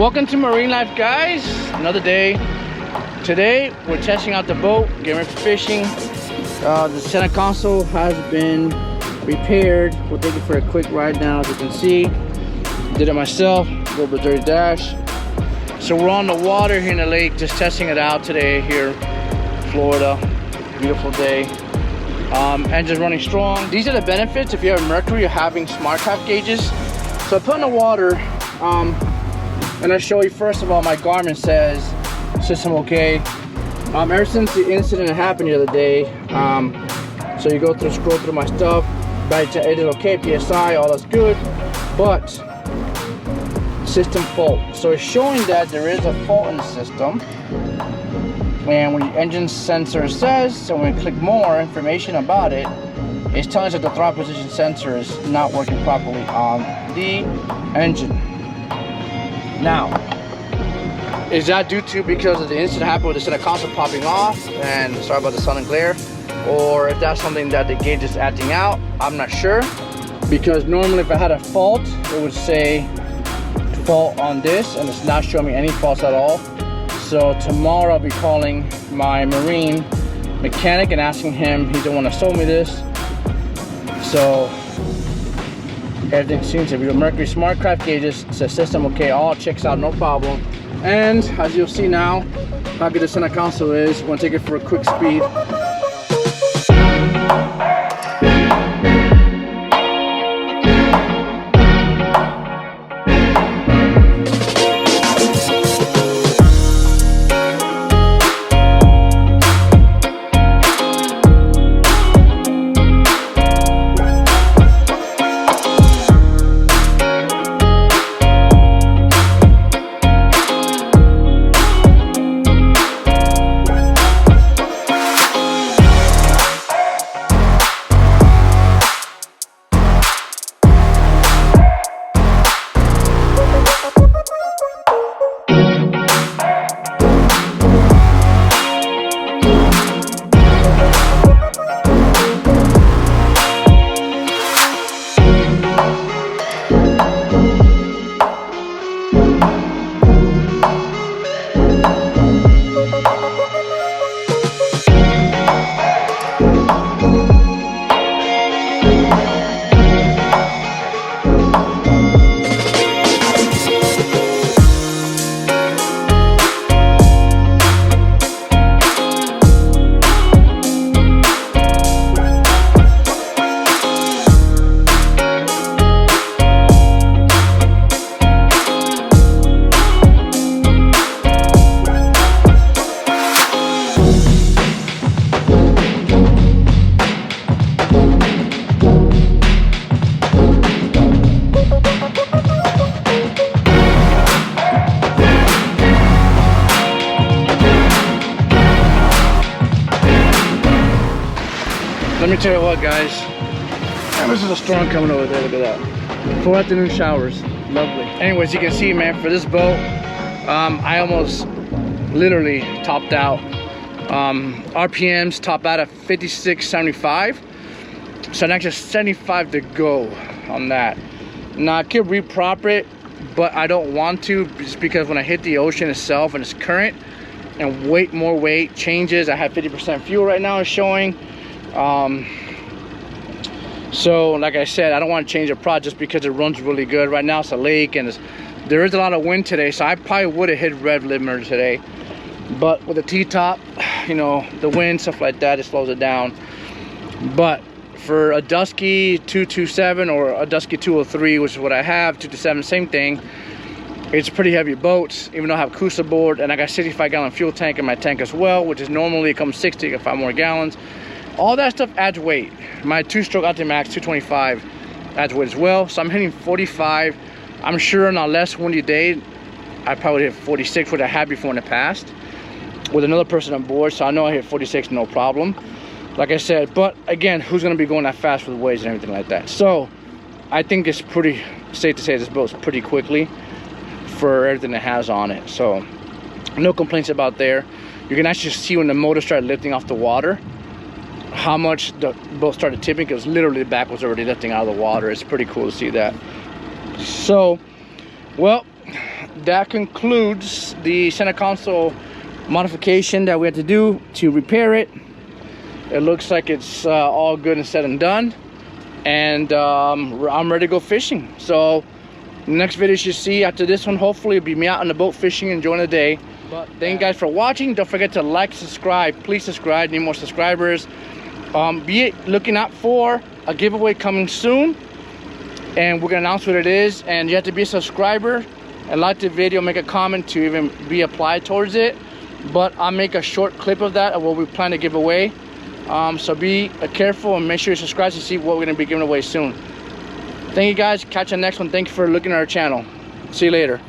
Welcome to Marine Life, guys. Another day. Today we're testing out the boat, getting ready for fishing. The center console has been repaired. We'll take it for a quick ride now. As you can see, did it myself. A little bit dirty dash. So we're on the water here in the lake, just testing it out today here in Florida. Beautiful day. Engine's running strong. These are the benefits if you have mercury or having smart craft gauges. So I put in the water, and I show you first of all my Garmin says system okay. Ever since the incident happened the other day, so you go through, scroll through my stuff, but it is okay, PSI, all that's good, but system fault. So it's showing that there is a fault in the system. And when the engine sensor says, so when we click more information about it, it's telling us that the throttle position sensor is not working properly on the engine. Now, is that due to because of the incident happened with the center console popping off, and sorry about the sun and glare, or if that's something that the gauge is acting out? I'm not sure, because normally if I had a fault, it would say fault on this, and it's not showing me any faults at all. So tomorrow I'll be calling my marine mechanic and asking him, he's the one that sold me this. So everything seems to be the mercury smart craft gauges, says system okay, all checks out, no problem. And as you'll see now how good the center console is. We're gonna take it for a quick speed. Let me tell you what, guys, and this is a storm coming over there. Look at that. 4 afternoon showers, lovely. Anyways, you can see, man, for this boat, I almost literally topped out. RPMs top out at 56.75, so an extra 75 to go on that. Now I could reprop it, but I don't want to, just because when I hit the ocean itself and it's current and more weight changes. I have 50% fuel right now, is showing. So like I said, I don't want to change the prod just because it runs really good. Right now it's a lake and there is a lot of wind today, so I probably would have hit rev limiter today, but with the T-top, you know, the wind, stuff like that, it slows it down. But for a Dusky 227 or a Dusky 203, which is what I have, 227, same thing, it's pretty heavy boats, even though I have Cruiser board, and I got 65-gallon fuel tank in my tank as well, which is normally it comes 60, I got 5 more gallons. All that stuff adds weight. My 2-stroke Optimax 225 adds weight as well. So I'm hitting 45. I'm sure on a less windy day, I probably hit 46, what I had before in the past, with another person on board. So I know I hit 46, no problem. Like I said, but again, who's gonna be going that fast with waves and everything like that? So I think it's pretty safe to say this boat's pretty quickly for everything it has on it. So no complaints about there. You can actually see when the motor started lifting off the water how much the boat started tipping, because literally the back was already lifting out of the water. It's pretty cool to see that. So, well, that concludes the center console modification that we had to do to repair it. It looks like it's all good and said and done, and I'm ready to go fishing. So next video you should see after this one, hopefully it'll be me out on the boat fishing, enjoying the day. But thank you guys for watching. Don't forget to like, subscribe. Please subscribe, need more subscribers. Be looking out for a giveaway coming soon, and we're gonna announce what it is. And you have to be a subscriber and like the video, make a comment to even be applied towards it. But I'll make a short clip of that, of what we plan to give away. So be careful and make sure you subscribe to see what we're gonna be giving away soon. Thank you guys, catch you next one. Thank you for looking at our channel. See you later.